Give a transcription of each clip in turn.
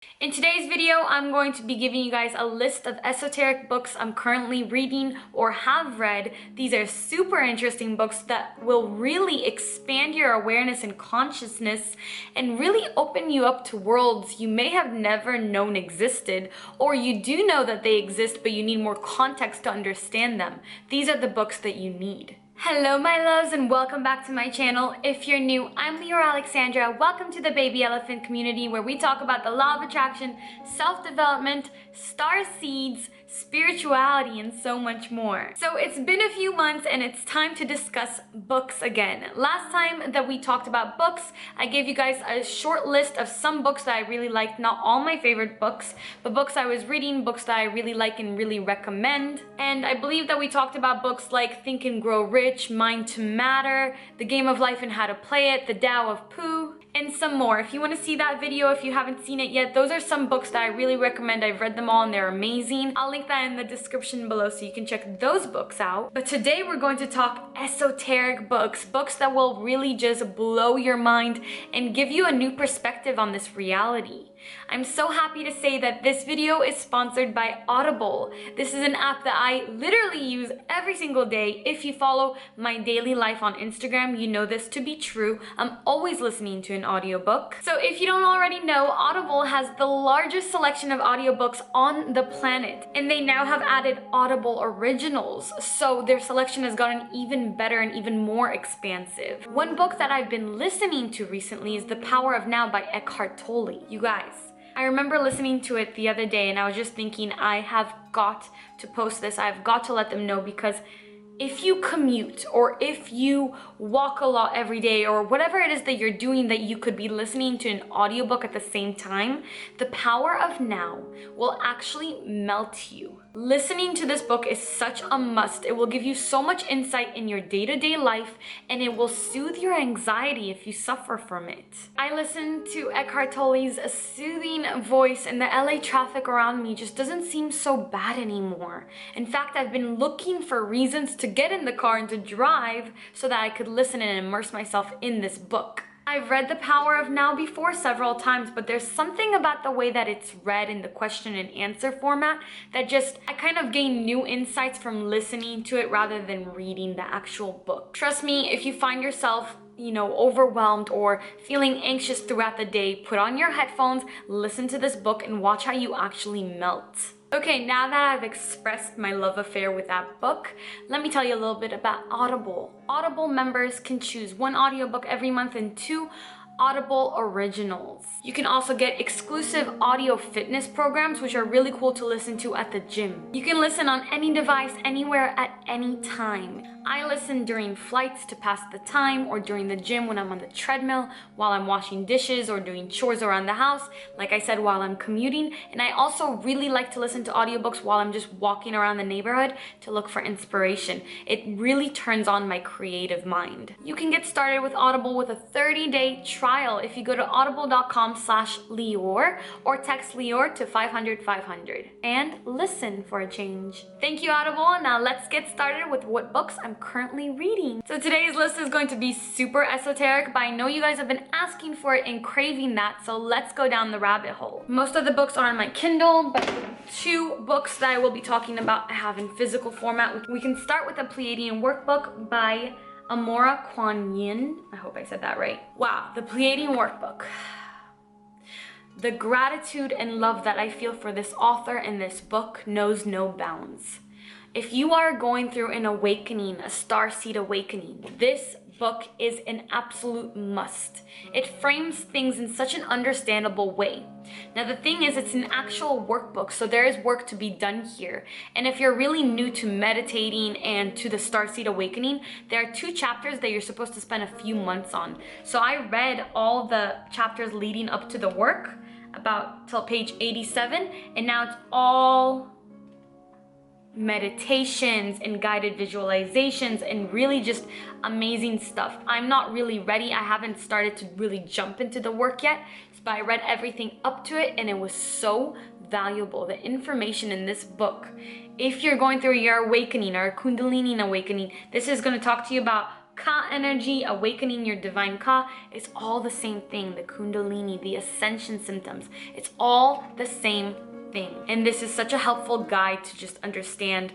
In today's video, I'm going to be giving you guys a list of esoteric books I'm currently reading or have read. These are super interesting books that will really expand your awareness and consciousness and really open you up to worlds you may have never known existed, or you do know that they exist, but you need more context to understand them. These are the books that you need. Hello my loves and welcome back to my channel. If you're new, I'm Leora Alexandra. Welcome to the Baby Elephant community where we talk about the law of attraction, self-development, star seeds, spirituality, and so much more. So it's been a few months and it's time to discuss books again. Last time that we talked about books, I gave you guys a short list of some books that I really liked, not all my favorite books, but books I was reading, books that I really like and really recommend. And I believe that we talked about books like Think and Grow Rich, Mind to Matter, The Game of Life and How to Play It, The Tao of Pooh, and some more. If you want to see that video, if you haven't seen it yet, those are some books that I really recommend. I've read them all and they're amazing. I'll link that in the description below so you can check those books out. But today we're going to talk esoteric books, books that will really just blow your mind and give you a new perspective on this reality. I'm so happy to say that this video is sponsored by Audible. This is an app that I literally use every single day. If you follow my daily life on Instagram, you know this to be true. I'm always listening to an audiobook. So if you don't already know, Audible has the largest selection of audiobooks on the planet, and they now have added Audible originals. So their selection has gotten even better and even more expansive. One book that I've been listening to recently is The Power of Now by Eckharte Tolle. You guys, I remember listening to it the other day and I was just thinking, I have got to post this. I've got to let them know, because if you commute or if you walk a lot every day or whatever it is that you're doing that you could be listening to an audiobook at the same time, the power of now will actually melt you. Listening to this book is such a must. It will give you so much insight in your day-to-day life, and it will soothe your anxiety if you suffer from it. I listen to Eckharte Tolle's soothing voice, and the LA traffic around me just doesn't seem so bad anymore. In fact, I've been looking for reasons to get in the car and to drive so that I could listen and immerse myself in this book. I've read The Power of Now before several times, but there's something about the way that it's read in the question and answer format that I kind of gain new insights from listening to it rather than reading the actual book. Trust me, if you find yourself overwhelmed or feeling anxious throughout the day, put on your headphones, listen to this book, and watch how you actually melt. Okay, now that I've expressed my love affair with that book, let me tell you a little bit about Audible. Audible members can choose 1 audiobook every month and 2 Audible originals. You can also get exclusive audio fitness programs, which are really cool to listen to at the gym. You can listen on any device, anywhere, at any time. I listen during flights to pass the time, or during the gym when I'm on the treadmill, while I'm washing dishes or doing chores around the house, like I said, while I'm commuting. And I also really like to listen to audiobooks while I'm just walking around the neighborhood to look for inspiration. It really turns on my creative mind. You can get started with Audible with a 30-day trial if you go to audible.com/Leor or text Leor to 500-500 and listen for a change. Thank you, Audible. Now let's get started with what books I'm currently reading. So today's list is going to be super esoteric, but I know you guys have been asking for it and craving that, so let's go down the rabbit hole. Most of the books are on my Kindle, but 2 books that I will be talking about I have in physical format. We can start with the Pleiadian Workbook by Amora Kuan Yin. I hope I said that right. Wow, the Pleiadian Workbook. The gratitude and love that I feel for this author and this book knows no bounds. If you are going through an awakening, a starseed awakening, this book is an absolute must. It frames things in such an understandable way. Now the thing is, it's an actual workbook, so there is work to be done here. And if you're really new to meditating and to the starseed awakening, there are 2 chapters that you're supposed to spend a few months on. So I read all the chapters leading up to the work, about till page 87, and now it's all meditations and guided visualizations and really just amazing stuff. I'm not really ready. I haven't started to really jump into the work yet, but I read everything up to it and it was so valuable. The information in this book, if you're going through your awakening or a Kundalini awakening, this is going to talk to you about Ka energy, awakening your divine Ka, it's all the same thing. The Kundalini, the ascension symptoms, it's all the same thing. And this is such a helpful guide to just understand,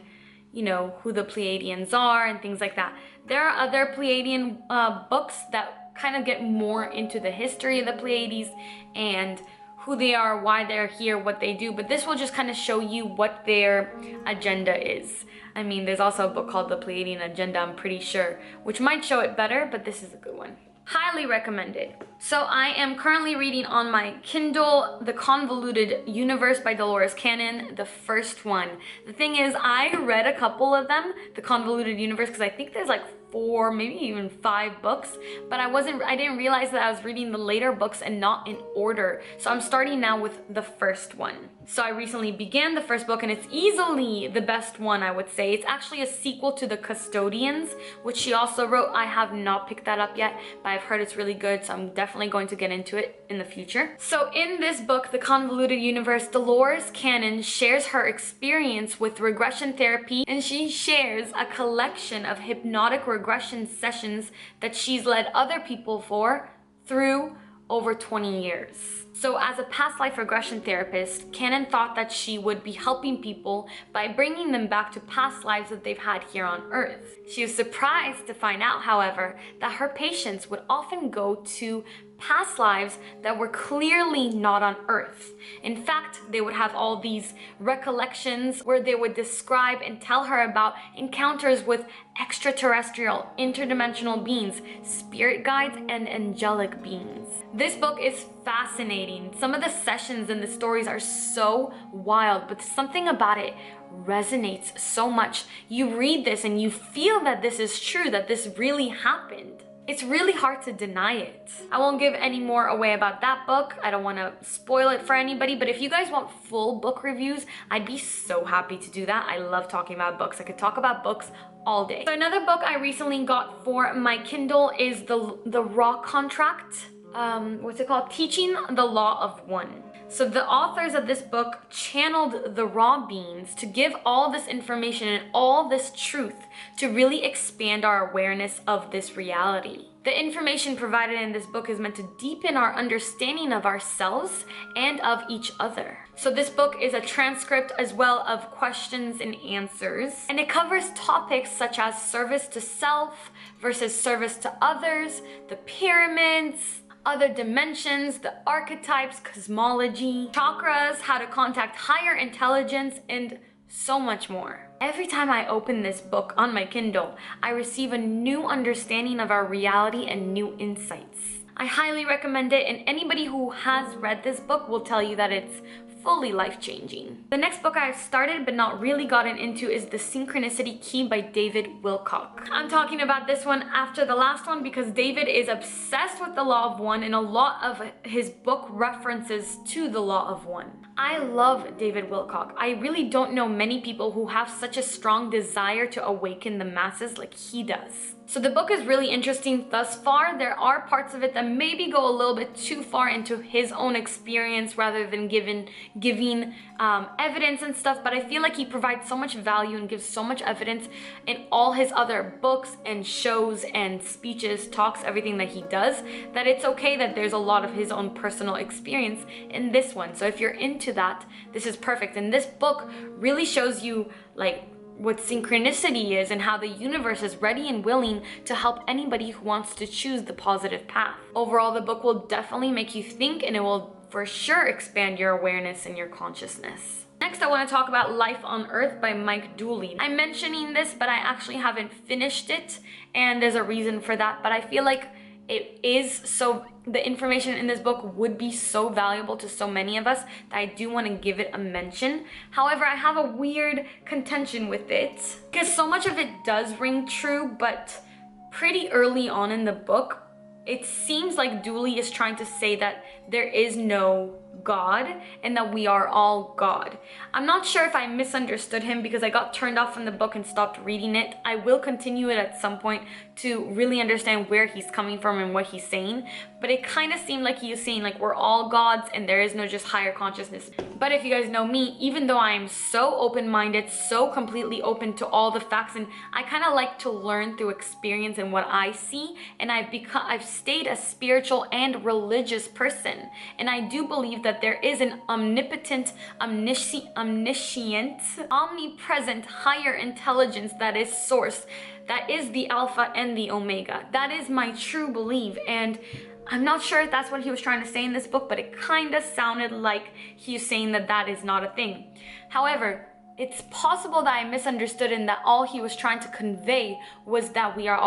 you know, who the Pleiadians are and things like that. There are other Pleiadian books that kind of get more into the history of the Pleiades and who they are, why they're here, what they do, but this will just kind of show you what their agenda is. I mean, there's also a book called The Pleiadian Agenda, I'm pretty sure, which might show it better, but this is a good one. Highly recommended. So I am currently reading on my Kindle The Convoluted Universe by Dolores Cannon, the first one. The thing is, I read a couple of them, The Convoluted Universe, because I think there's like 4, maybe even 5 books, but I didn't realize that I was reading the later books and not in order. So I'm starting now with the first one. So I recently began the first book and it's easily the best one, I would say. It's actually a sequel to The Custodians, which she also wrote. I have not picked that up yet, but I've heard it's really good, so I'm definitely going to get into it in the future. So in this book, The Convoluted Universe, Dolores Cannon shares her experience with regression therapy, and she shares a collection of hypnotic regression sessions that she's led other people through over 20 years. So as a past life regression therapist, Cannon thought that she would be helping people by bringing them back to past lives that they've had here on Earth. She was surprised to find out, however, that her patients would often go to past lives that were clearly not on Earth. In fact, they would have all these recollections where they would describe and tell her about encounters with extraterrestrial, interdimensional beings, spirit guides, and angelic beings. This book is fascinating. Some of the sessions and the stories are so wild, but something about it resonates so much. You read this and you feel that this is true, that this really happened. It's really hard to deny it. I won't give any more away about that book. I don't want to spoil it for anybody, but if you guys want full book reviews, I'd be so happy to do that. I love talking about books. I could talk about books all day. So another book I recently got for my Kindle is the Raw Contract. What's it called? Teaching the Law of One. So the authors of this book channeled the raw beings to give all this information and all this truth to really expand our awareness of this reality. The information provided in this book is meant to deepen our understanding of ourselves and of each other. So this book is a transcript as well of questions and answers, and it covers topics such as service to self versus service to others, the pyramids, other dimensions, the archetypes, cosmology, chakras, how to contact higher intelligence, and so much more. Every time I open this book on my Kindle, I receive a new understanding of our reality and new insights. I highly recommend it, and anybody who has read this book will tell you that it's fully life-changing. The next book I've started but not really gotten into is The Synchronicity Key by David Wilcock. I'm talking about this one after the last one because David is obsessed with the Law of One and a lot of his book references to the Law of One. I love David Wilcock. I really don't know many people who have such a strong desire to awaken the masses like he does. So the book is really interesting thus far. There are parts of it that maybe go a little bit too far into his own experience rather than giving evidence and stuff, but I feel like he provides so much value and gives so much evidence in all his other books and shows and speeches, talks, everything that he does, that it's okay that there's a lot of his own personal experience in this one. So if you're into that, this is perfect. And this book really shows you like what synchronicity is and how the universe is ready and willing to help anybody who wants to choose the positive path. Overall, the book will definitely make you think, and it will for sure expand your awareness and your consciousness. Next, I want to talk about Life on Earth by Mike Dooley. I'm mentioning this, but I actually haven't finished it, and there's a reason for that, but I feel like it is so, the information in this book would be so valuable to so many of us that I do want to give it a mention. However, I have a weird contention with it because so much of it does ring true, but pretty early on in the book, it seems like Dooley is trying to say that there is no God and that we are all God. I'm not sure if I misunderstood him because I got turned off from the book and stopped reading it. I will continue it at some point to really understand where he's coming from and what he's saying, but it kind of seemed like he was saying like we're all gods and there is no just higher consciousness. But if you guys know me, even though I am so open-minded, so completely open to all the facts, and I kind of like to learn through experience and what I see, and I've stayed a spiritual and religious person, and I do believe that there is an omnipotent, omniscient, omnipresent higher intelligence that is source, that is the Alpha and the Omega. That is my true belief, and I'm not sure if that's what he was trying to say in this book, but it kind of sounded like he's saying that that is not a thing. However, it's possible that I misunderstood and that all he was trying to convey was that we are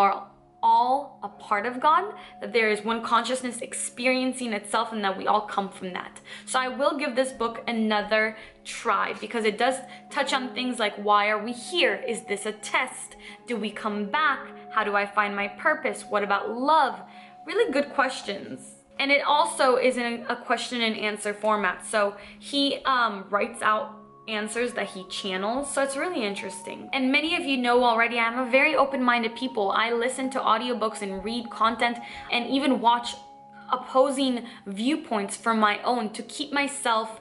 all a part of God, that there is one consciousness experiencing itself and that we all come from that. So I will give this book another try because it does touch on things like, why are we here? Is this a test? Do we come back? How do I find my purpose? What about love? Really good questions. And it also is in a question and answer format. So he writes out answers that he channels, so it's really interesting. And many of you know already, I'm a very open-minded people. I listen to audiobooks and read content and even watch opposing viewpoints from my own to keep myself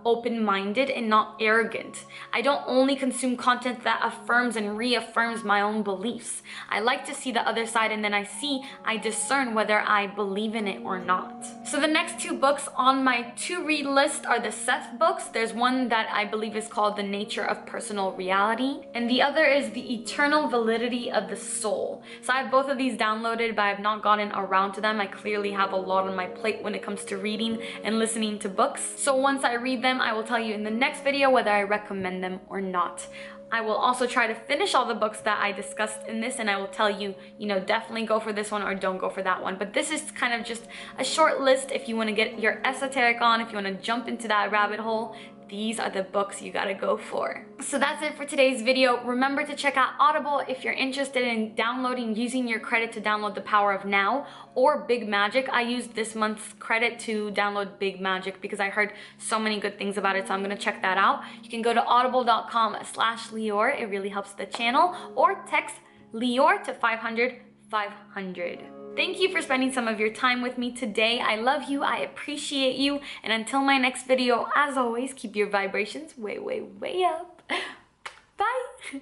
open-minded and not arrogant. I don't only consume content that affirms and reaffirms my own beliefs. I like to see the other side, and then I discern whether I believe in it or not. So the next two books on my to-read list are the Seth books. There's one that I believe is called The Nature of Personal Reality, and the other is The Eternal Validity of the Soul. So I have both of these downloaded, but I have not gotten around to them. I clearly have a lot on my plate when it comes to reading and listening to books. So once I read them, I will tell you in the next video whether I recommend them or not. I will also try to finish all the books that I discussed in this, and I will tell you, definitely go for this one or don't go for that one. But this is kind of just a short list if you want to get your esoteric on, if you want to jump into that rabbit hole. These are the books you gotta go for. So that's it for today's video. Remember to check out Audible if you're interested in using your credit to download The Power of Now or Big Magic. I used this month's credit to download Big Magic because I heard so many good things about it, so I'm gonna check that out. You can go to audible.com/Lior. It really helps the channel, or text Lior to 500-500. Thank you for spending some of your time with me today. I love you, I appreciate you, and until my next video, as always, keep your vibrations way, way, way up.